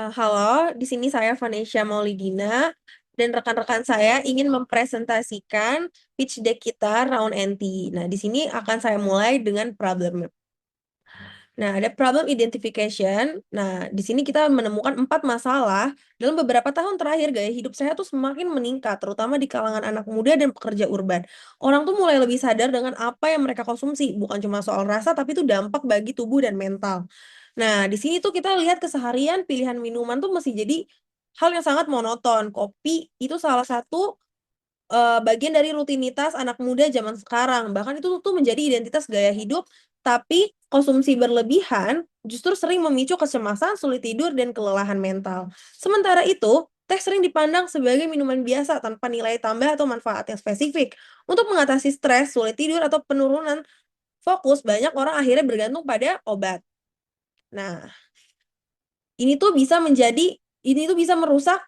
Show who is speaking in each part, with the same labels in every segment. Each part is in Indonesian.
Speaker 1: Halo, di sini saya Vanesha Maulidina dan rekan-rekan saya ingin mempresentasikan pitch deck kita Round NT. Nah, di sini akan saya mulai dengan problem. Nah, ada problem identification. Nah, di sini kita menemukan 4 masalah dalam beberapa tahun terakhir gaya hidup sehat tuh semakin meningkat, terutama di kalangan anak muda dan pekerja urban. Orang tuh mulai lebih sadar dengan apa yang mereka konsumsi, bukan cuma soal rasa, tapi itu dampak bagi tubuh dan mental. Nah, di sini tuh kita lihat keseharian pilihan minuman tuh masih jadi hal yang sangat monoton. Kopi itu salah satu bagian dari rutinitas anak muda zaman sekarang. Bahkan itu tuh menjadi identitas gaya hidup, tapi konsumsi berlebihan justru sering memicu kecemasan, sulit tidur, dan kelelahan mental. Sementara itu, teh sering dipandang sebagai minuman biasa tanpa nilai tambah atau manfaat yang spesifik. Untuk mengatasi stres, sulit tidur, atau penurunan fokus, banyak orang akhirnya bergantung pada obat. Nah, ini tuh bisa menjadi, ini tuh bisa merusak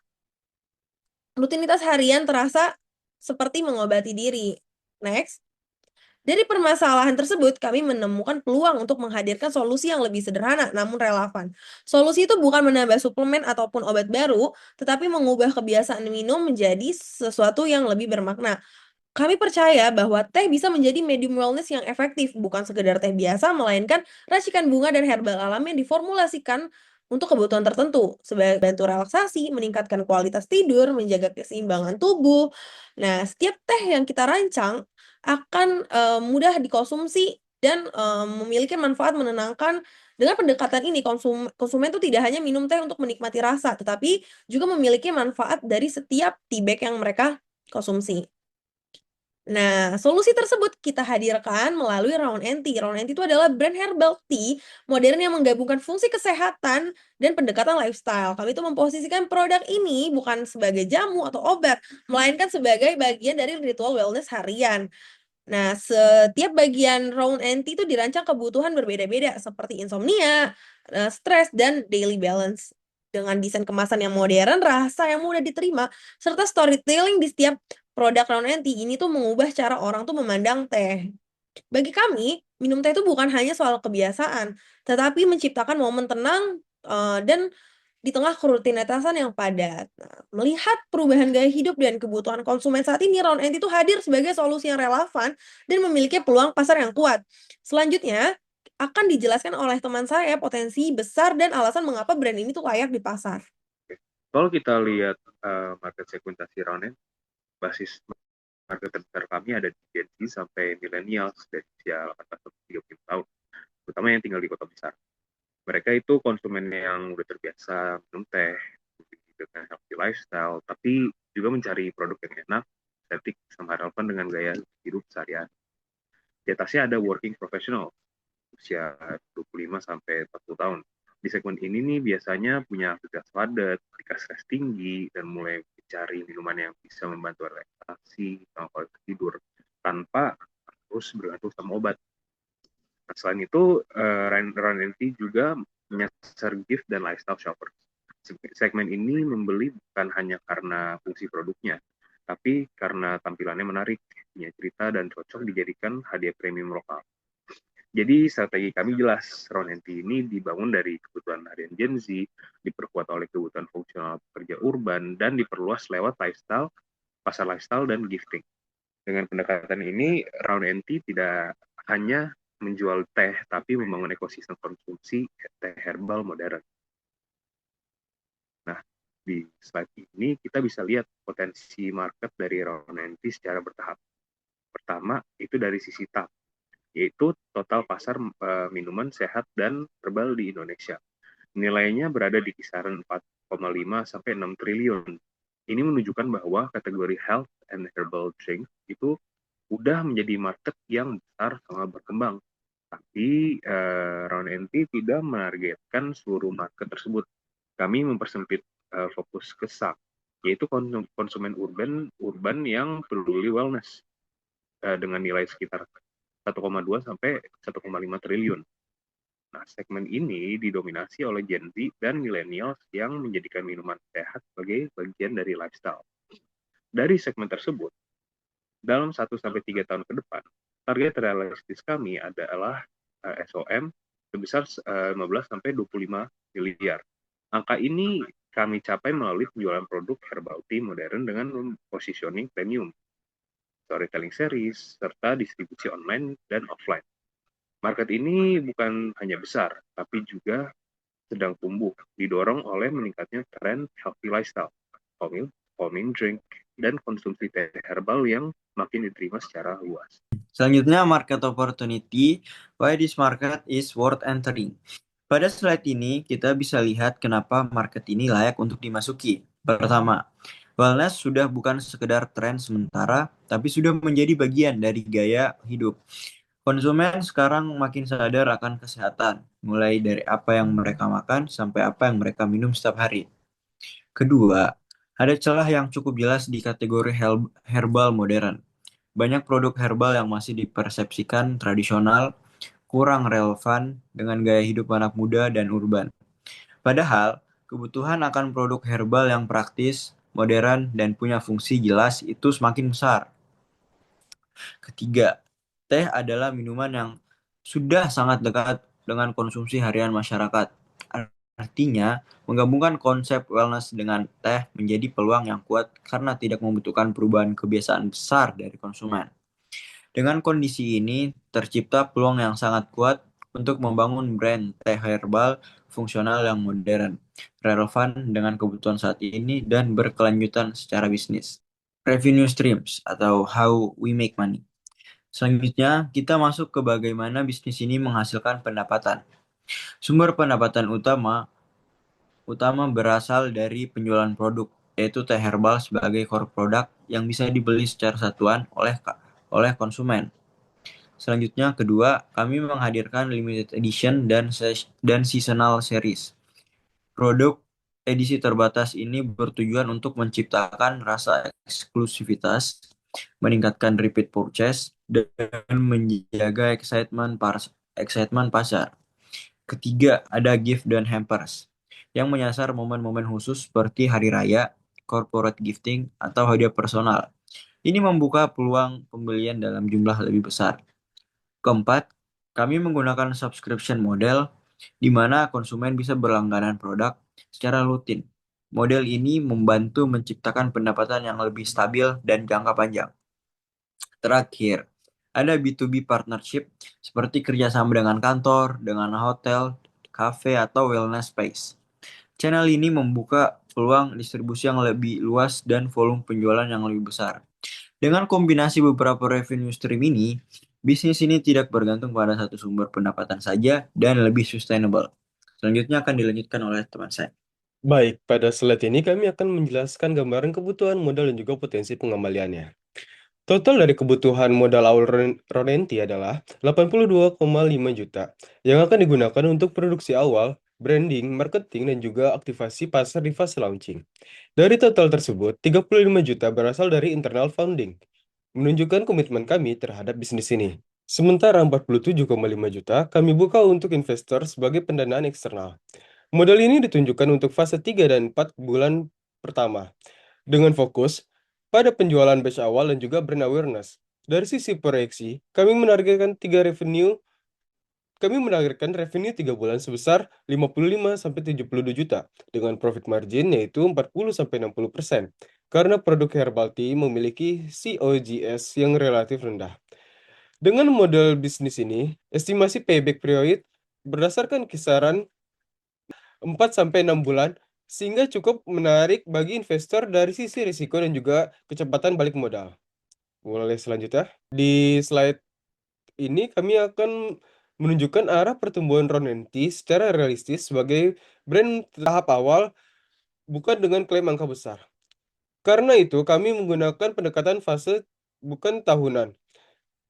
Speaker 1: rutinitas harian terasa seperti mengobati diri. Next. Dari permasalahan tersebut, kami menemukan peluang untuk menghadirkan solusi yang lebih sederhana namun relevan. Solusi itu bukan menambah suplemen ataupun obat baru, tetapi mengubah kebiasaan minum menjadi sesuatu yang lebih bermakna. Kami percaya bahwa teh bisa menjadi medium wellness yang efektif, bukan sekedar teh biasa, melainkan racikan bunga dan herbal alami yang diformulasikan untuk kebutuhan tertentu, sebagai bantu relaksasi, meningkatkan kualitas tidur, menjaga keseimbangan tubuh. Nah, setiap teh yang kita rancang akan mudah dikonsumsi dan memiliki manfaat menenangkan. Dengan pendekatan ini, konsumen itu tidak hanya minum teh untuk menikmati rasa, tetapi juga memiliki manfaat dari setiap tea bag yang mereka konsumsi. Nah, solusi tersebut kita hadirkan melalui Round NT. Round NT itu adalah brand herbal tea modern yang menggabungkan fungsi kesehatan dan pendekatan lifestyle. Kami itu memposisikan produk ini bukan sebagai jamu atau obat, melainkan sebagai bagian dari ritual wellness harian. Nah, setiap bagian Round NT itu dirancang kebutuhan berbeda-beda seperti insomnia, stres, dan daily balance. Dengan desain kemasan yang modern, rasa yang mudah diterima, serta storytelling di setiap produk Round NT ini tuh mengubah cara orang tuh memandang teh. Bagi kami, minum teh itu bukan hanya soal kebiasaan, tetapi menciptakan momen tenang dan di tengah kerutinitasan yang padat. Nah, melihat perubahan gaya hidup dan kebutuhan konsumen saat ini, Round End itu hadir sebagai solusi yang relevan dan memiliki peluang pasar yang kuat. Selanjutnya, akan dijelaskan oleh teman saya potensi besar dan alasan mengapa brand ini tuh layak di pasar.
Speaker 2: Kalau kita lihat market segmentasi Roundnet, basis market terbesar kami ada di Gen Z sampai milenial dari usia 18-35 tahun, terutama yang tinggal di kota besar. Mereka itu konsumen yang udah terbiasa minum teh, dengan healthy lifestyle, tapi juga mencari produk yang enak, estetik, sama relevan dengan gaya hidup sehari-hari. Di atasnya ada working professional, usia 25 sampai 40 tahun. Di segmen ini nih biasanya punya aktivitas padat, ketika stres tinggi, dan mulai mencari minuman yang bisa membantu relaksasi sama kualitas tidur tanpa harus bergantung sama obat. Nah, selain itu, Run NT juga menyasar gift dan lifestyle shopper. Segmen ini membeli bukan hanya karena fungsi produknya, tapi karena tampilannya menarik, punya cerita, dan cocok dijadikan hadiah premium lokal. Jadi strategi kami jelas, Round NT ini dibangun dari kebutuhan harian Gen Z, diperkuat oleh kebutuhan fungsional pekerja urban, dan diperluas lewat lifestyle, pasar lifestyle, dan gifting. Dengan pendekatan ini, Round NT tidak hanya menjual teh, tapi membangun ekosistem konsumsi teh herbal modern. Nah, di slide ini kita bisa lihat potensi market dari Round NT secara bertahap. Pertama, itu dari sisi TAP, yaitu total pasar minuman sehat dan herbal di Indonesia. Nilainya berada di kisaran 4,5 sampai 6 triliun. Ini menunjukkan bahwa kategori health and herbal drink itu udah menjadi market yang besar sama berkembang. Tapi Round NT tidak menargetkan seluruh market tersebut. Kami mempersempit fokus ke SAP, yaitu konsumen urban yang peduli wellness dengan nilai sekitar 1,2 sampai 1,5 triliun. Nah, segmen ini didominasi oleh Gen Z dan millennials yang menjadikan minuman sehat sebagai bagian dari lifestyle. Dari segmen tersebut, dalam 1-3 tahun ke depan, target realistis kami adalah SOM sebesar 15-25 miliar. Angka ini kami capai melalui penjualan produk herbal tea modern dengan positioning premium, storytelling series, serta distribusi online dan offline. Market ini bukan hanya besar, tapi juga sedang tumbuh, didorong oleh meningkatnya tren healthy lifestyle, calming drink, dan konsumsi teh herbal yang makin diterima secara luas.
Speaker 3: Selanjutnya, market opportunity. Why this market is worth entering. Pada slide ini, kita bisa lihat kenapa market ini layak untuk dimasuki. Pertama, wellness sudah bukan sekedar tren sementara, tapi sudah menjadi bagian dari gaya hidup. Konsumen sekarang makin sadar akan kesehatan, mulai dari apa yang mereka makan sampai apa yang mereka minum setiap hari. Kedua, ada celah yang cukup jelas di kategori herbal modern. Banyak produk herbal yang masih dipersepsikan tradisional, kurang relevan dengan gaya hidup anak muda dan urban. Padahal, kebutuhan akan produk herbal yang praktis, modern, dan punya fungsi jelas itu semakin besar. Ketiga, teh adalah minuman yang sudah sangat dekat dengan konsumsi harian masyarakat. Artinya, menggabungkan konsep wellness dengan teh menjadi peluang yang kuat karena tidak membutuhkan perubahan kebiasaan besar dari konsumen. Dengan kondisi ini, tercipta peluang yang sangat kuat untuk membangun brand teh herbal fungsional yang modern, relevan dengan kebutuhan saat ini, dan berkelanjutan secara bisnis. Revenue streams atau how we make money. Selanjutnya, kita masuk ke bagaimana bisnis ini menghasilkan pendapatan. Sumber pendapatan utama berasal dari penjualan produk, yaitu teh herbal sebagai core product yang bisa dibeli secara satuan oleh konsumen. Selanjutnya, kedua, kami menghadirkan limited edition dan seasonal series. Produk edisi terbatas ini bertujuan untuk menciptakan rasa eksklusivitas, meningkatkan repeat purchase, dan menjaga excitement pasar. Ketiga, ada gift dan hampers yang menyasar momen-momen khusus seperti hari raya, corporate gifting, atau hadiah personal. Ini membuka peluang pembelian dalam jumlah lebih besar. Keempat, kami menggunakan subscription model di mana konsumen bisa berlangganan produk secara rutin. Model ini membantu menciptakan pendapatan yang lebih stabil dan jangka panjang. Terakhir, ada B2B partnership seperti kerjasama dengan kantor, dengan hotel, cafe, atau wellness space. Channel ini membuka peluang distribusi yang lebih luas dan volume penjualan yang lebih besar. Dengan kombinasi beberapa revenue stream ini, bisnis ini tidak bergantung pada satu sumber pendapatan saja dan lebih sustainable. Selanjutnya akan dilanjutkan oleh teman saya.
Speaker 4: Baik, pada slide ini kami akan menjelaskan gambaran kebutuhan modal dan juga potensi pengembaliannya. Total dari kebutuhan modal awal Ronenti adalah 82,5 juta yang akan digunakan untuk produksi awal, branding, marketing, dan juga aktivasi pasar di fase launching. Dari total tersebut, 35 juta berasal dari internal funding, menunjukkan komitmen kami terhadap bisnis ini. Sementara 47,5 juta kami buka untuk investor sebagai pendanaan eksternal. Modal ini ditunjukkan untuk fase 3 dan 4 bulan pertama, dengan fokus pada penjualan batch awal dan juga brand awareness. Dari sisi proyeksi, kami menargetkan revenue 3 bulan sebesar 55-72 juta dengan profit margin yaitu 40-60% karena produk herbal tea memiliki COGS yang relatif rendah. Dengan model bisnis ini, estimasi payback period berdasarkan kisaran 4-6 bulan sehingga cukup menarik bagi investor dari sisi risiko dan juga kecepatan balik modal. Mulai selanjutnya, di slide ini kami akan menunjukkan arah pertumbuhan Ronenti secara realistis sebagai brand tahap awal, bukan dengan klaim angka besar. Karena itu, kami menggunakan pendekatan fase bukan tahunan.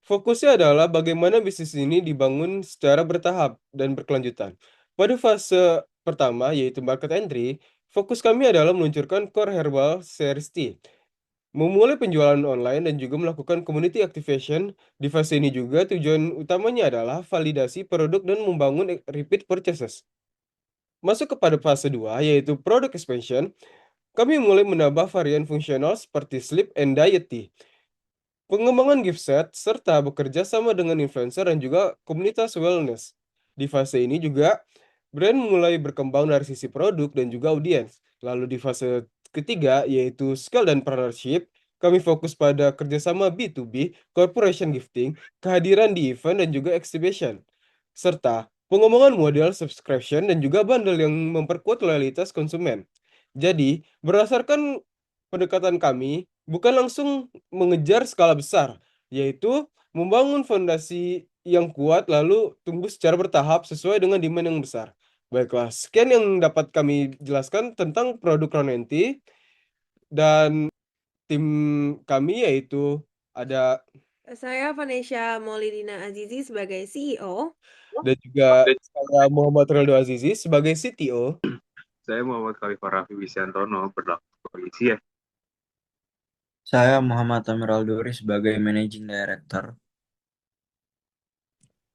Speaker 4: Fokusnya adalah bagaimana bisnis ini dibangun secara bertahap dan berkelanjutan. Pada fase pertama, yaitu market entry, fokus kami adalah meluncurkan core herbal series tea, memulai penjualan online dan juga melakukan community activation. Di fase ini juga tujuan utamanya adalah validasi produk dan membangun repeat purchases. Masuk kepada fase 2 yaitu product expansion, kami mulai menambah varian fungsional seperti sleep and diet tea, pengembangan gift set, serta bekerja sama dengan influencer dan juga komunitas wellness. Di fase ini juga brand mulai berkembang dari sisi produk dan juga audiens. Lalu di fase ketiga, yaitu scale dan partnership, kami fokus pada kerjasama B2B, corporation gifting, kehadiran di event dan juga exhibition, serta pengembangan model subscription dan juga bundle yang memperkuat loyalitas konsumen. Jadi, berdasarkan pendekatan kami, bukan langsung mengejar skala besar, yaitu membangun fondasi yang kuat lalu tumbuh secara bertahap sesuai dengan demand yang besar. Baiklah, sekian yang dapat kami jelaskan tentang produk Ronenti dan tim kami yaitu ada
Speaker 1: Saya Vanesha Maulidina Azizi sebagai CEO.
Speaker 4: dan juga saya Muhammad Ronaldo Azizi sebagai CTO.
Speaker 2: Saya Muhammad Khalifah Raffi Wisantono berlaku sebagai CFO.
Speaker 3: Saya Muhammad Amir Alduri sebagai Managing Director.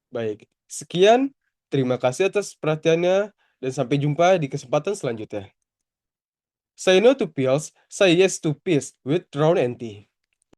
Speaker 4: Baik, sekian. Terima kasih atas perhatiannya dan sampai jumpa di kesempatan selanjutnya. Say no to pills, say yes to peace with Ron and Tea.